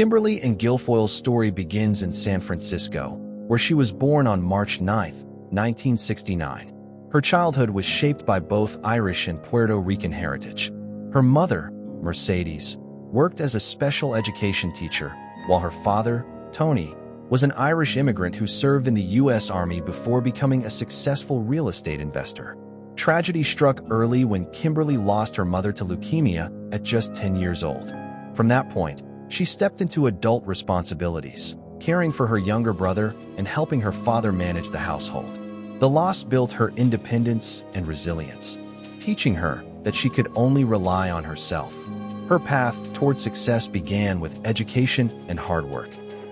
Kimberly and Guilfoyle's story begins in San Francisco, where she was born on March 9, 1969. Her childhood was shaped by both Irish and Puerto Rican heritage. Her mother, Mercedes, worked as a special education teacher, while her father, Tony, was an Irish immigrant who served in the U.S. Army before becoming a successful real estate investor. Tragedy struck early when Kimberly lost her mother to leukemia at just 10 years old. From that point, she stepped into adult responsibilities, caring for her younger brother and helping her father manage the household. The loss built her independence and resilience, teaching her that she could only rely on herself. Her path toward success began with education and hard work.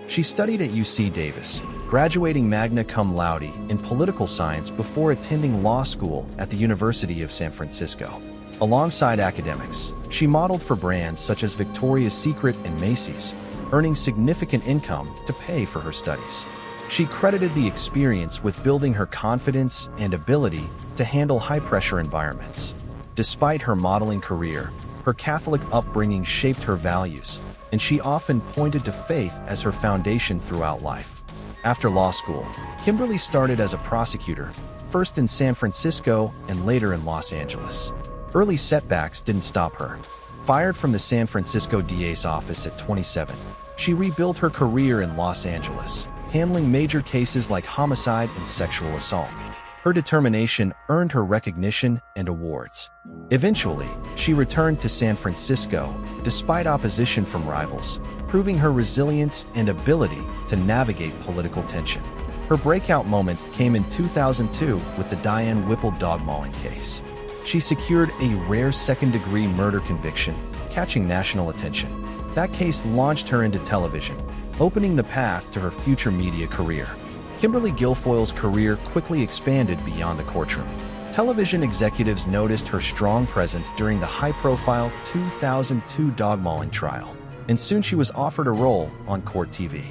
She studied at UC Davis, graduating magna cum laude in political science before attending law school at the University of San Francisco. Alongside academics, she modeled for brands such as Victoria's Secret and Macy's, earning significant income to pay for her studies. She credited the experience with building her confidence and ability to handle high-pressure environments. Despite her modeling career, her Catholic upbringing shaped her values, and she often pointed to faith as her foundation throughout life. After law school, Kimberly started as a prosecutor, first in San Francisco and later in Los Angeles. Early setbacks didn't stop her. Fired from the San Francisco DA's office at 27, she rebuilt her career in Los Angeles, handling major cases like homicide and sexual assault. Her determination earned her recognition and awards. Eventually, she returned to San Francisco, despite opposition from rivals, proving her resilience and ability to navigate political tension. Her breakout moment came in 2002 with the Diane Whipple dog mauling case. She secured a rare second-degree murder conviction, catching national attention. That case launched her into television, opening the path to her future media career. Kimberly Guilfoyle's career quickly expanded beyond the courtroom. Television executives noticed her strong presence during the high-profile 2002 dog mauling trial, and soon she was offered a role on court TV.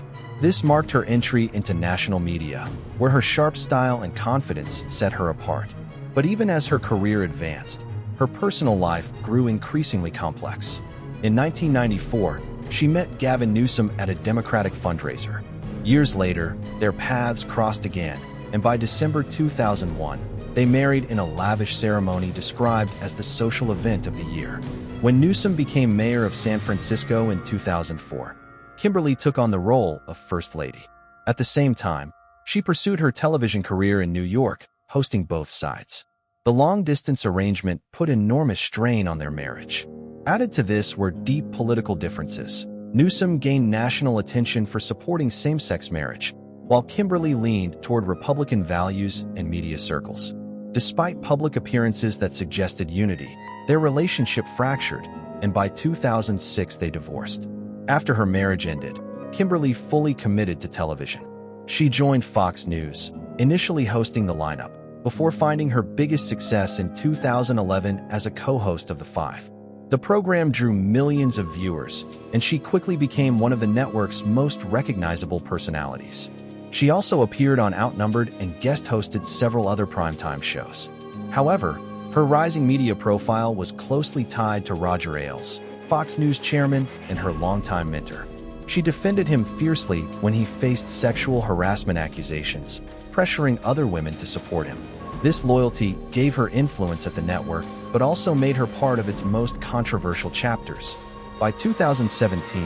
This marked her entry into national media, where her sharp style and confidence set her apart. But even as her career advanced, her personal life grew increasingly complex. In 1994, she met Gavin Newsom at a Democratic fundraiser. Years later, their paths crossed again, and by December 2001, they married in a lavish ceremony described as the social event of the year. When Newsom became mayor of San Francisco in 2004, Kimberly took on the role of First Lady. At the same time, she pursued her television career in New York, hosting both sides. The long-distance arrangement put enormous strain on their marriage. Added to this were deep political differences. Newsom gained national attention for supporting same-sex marriage, while Kimberly leaned toward Republican values and media circles. Despite public appearances that suggested unity, their relationship fractured, and by 2006 they divorced. After her marriage ended, Kimberly fully committed to television. She joined Fox News, initially hosting the lineup, before finding her biggest success in 2011 as a co-host of The Five. The program drew millions of viewers, and she quickly became one of the network's most recognizable personalities. She also appeared on Outnumbered and guest-hosted several other primetime shows. However, her rising media profile was closely tied to Roger Ailes, Fox News chairman and her longtime mentor. She defended him fiercely when he faced sexual harassment accusations, pressuring other women to support him. This loyalty gave her influence at the network, but also made her part of its most controversial chapters. By 2017,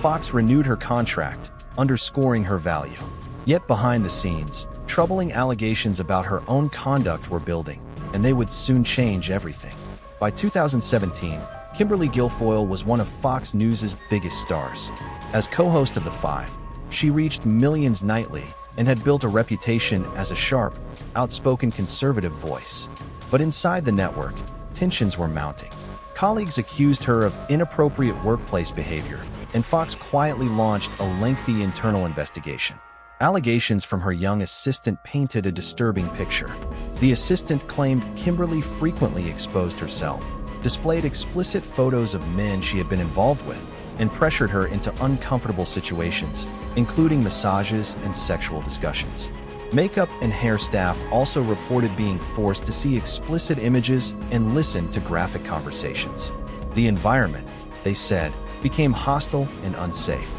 Fox renewed her contract, underscoring her value. Yet behind the scenes, troubling allegations about her own conduct were building, and they would soon change everything. By 2017, Kimberly Guilfoyle was one of Fox News' biggest stars. As co-host of The Five, she reached millions nightly and had built a reputation as a sharp, outspoken conservative voice. But inside the network, tensions were mounting. Colleagues accused her of inappropriate workplace behavior, and Fox quietly launched a lengthy internal investigation. Allegations from her young assistant painted a disturbing picture. The assistant claimed Kimberly frequently exposed herself, displayed explicit photos of men she had been involved with, and pressured her into uncomfortable situations, including massages and sexual discussions. Makeup and hair staff also reported being forced to see explicit images and listen to graphic conversations. The environment, they said, became hostile and unsafe.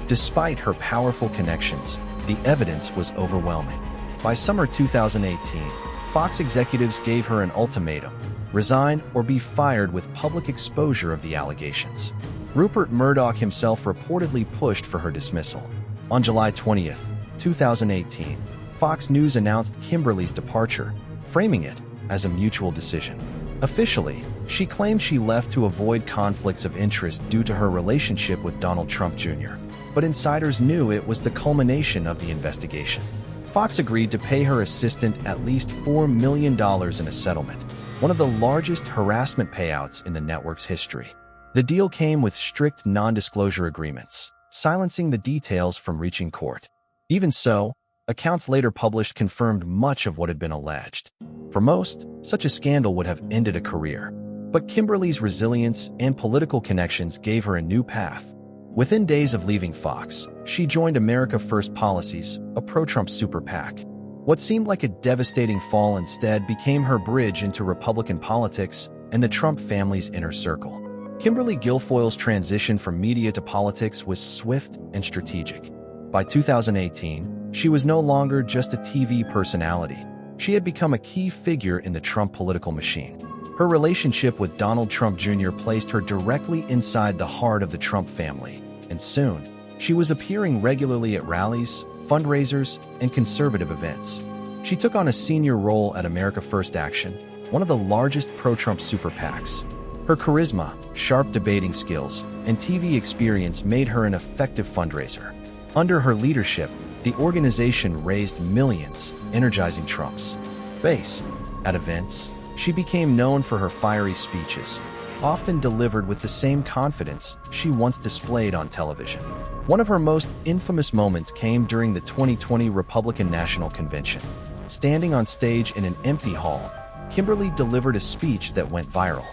Despite her powerful connections, the evidence was overwhelming. By summer 2018, Fox executives gave her an ultimatum: resign or be fired with public exposure of the allegations. Rupert Murdoch himself reportedly pushed for her dismissal. On July 20th, 2018, Fox News announced Kimberly's departure, framing it as a mutual decision. Officially, she claimed she left to avoid conflicts of interest due to her relationship with Donald Trump Jr., but insiders knew it was the culmination of the investigation. Fox agreed to pay her assistant at least $4 million in a settlement, one of the largest harassment payouts in the network's history. The deal came with strict non-disclosure agreements, silencing the details from reaching court. Even so, accounts later published confirmed much of what had been alleged. For most, such a scandal would have ended a career. But Kimberly's resilience and political connections gave her a new path. Within days of leaving Fox, she joined America First Policies, a pro-Trump super PAC. What seemed like a devastating fall instead became her bridge into Republican politics and the Trump family's inner circle. Kimberly Guilfoyle's transition from media to politics was swift and strategic. By 2018, she was no longer just a TV personality. She had become a key figure in the Trump political machine. Her relationship with Donald Trump Jr. placed her directly inside the heart of the Trump family, and soon, she was appearing regularly at rallies, fundraisers, and conservative events. She took on a senior role at America First Action, one of the largest pro-Trump super PACs. Her charisma, sharp debating skills, and TV experience made her an effective fundraiser. Under her leadership, the organization raised millions, energizing Trump's base. At events, she became known for her fiery speeches, often delivered with the same confidence she once displayed on television. One of her most infamous moments came during the 2020 Republican National Convention. Standing on stage in an empty hall, Kimberly delivered a speech that went viral.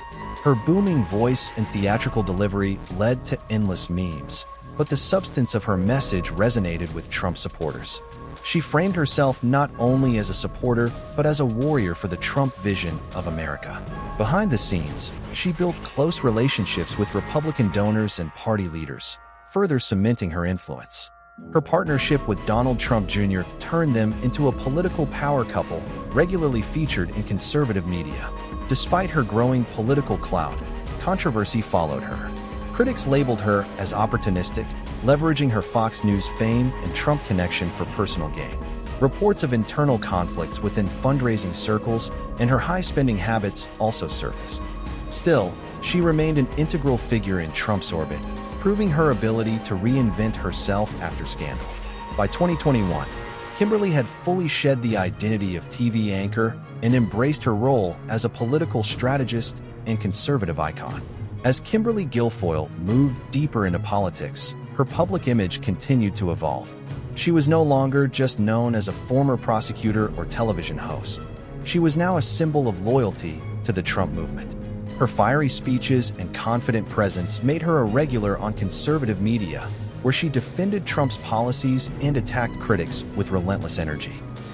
Her booming voice and theatrical delivery led to endless memes, but the substance of her message resonated with Trump supporters. She framed herself not only as a supporter, but as a warrior for the Trump vision of America. Behind the scenes, she built close relationships with Republican donors and party leaders, further cementing her influence. Her partnership with Donald Trump Jr. turned them into a political power couple, regularly featured in conservative media. Despite her growing political clout, controversy followed her. Critics labeled her as opportunistic, leveraging her Fox News fame and Trump connection for personal gain. Reports of internal conflicts within fundraising circles and her high-spending habits also surfaced. Still, she remained an integral figure in Trump's orbit, proving her ability to reinvent herself after scandal. By 2021, Kimberly had fully shed the identity of TV anchor and embraced her role as a political strategist and conservative icon. As Kimberly Guilfoyle moved deeper into politics, her public image continued to evolve. She was no longer just known as a former prosecutor or television host. She was now a symbol of loyalty to the Trump movement. Her fiery speeches and confident presence made her a regular on conservative media, where she defended Trump's policies and attacked critics with relentless energy.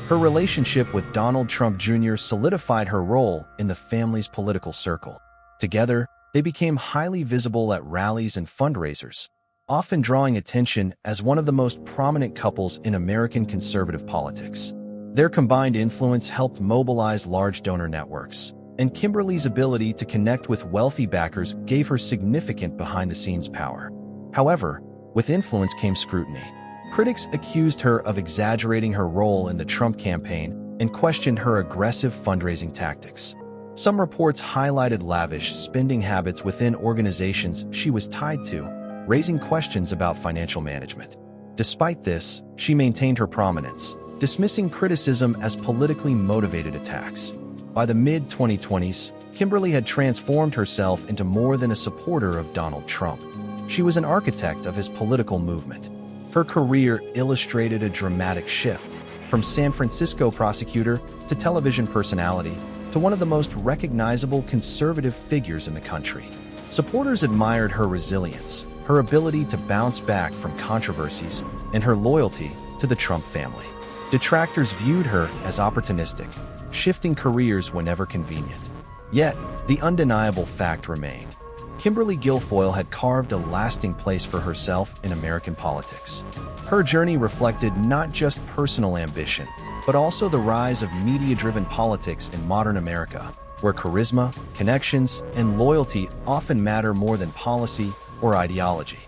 Her relationship with Donald Trump Jr. solidified her role in the family's political circle. Together, they became highly visible at rallies and fundraisers, often drawing attention as one of the most prominent couples in American conservative politics. Their combined influence helped mobilize large donor networks, and Kimberly's ability to connect with wealthy backers gave her significant behind-the-scenes power. However, with influence came scrutiny. Critics accused her of exaggerating her role in the Trump campaign and questioned her aggressive fundraising tactics. Some reports highlighted lavish spending habits within organizations she was tied to, raising questions about financial management. Despite this, she maintained her prominence, dismissing criticism as politically motivated attacks. By the mid-2020s, Kimberly had transformed herself into more than a supporter of Donald Trump. She was an architect of his political movement. Her career illustrated a dramatic shift, from San Francisco prosecutor to television personality to one of the most recognizable conservative figures in the country. Supporters admired her resilience, her ability to bounce back from controversies, and her loyalty to the Trump family. Detractors viewed her as opportunistic, shifting careers whenever convenient. Yet, the undeniable fact remained. Kimberly Guilfoyle had carved a lasting place for herself in American politics. Her journey reflected not just personal ambition, but also the rise of media-driven politics in modern America, where charisma, connections, and loyalty often matter more than policy or ideology.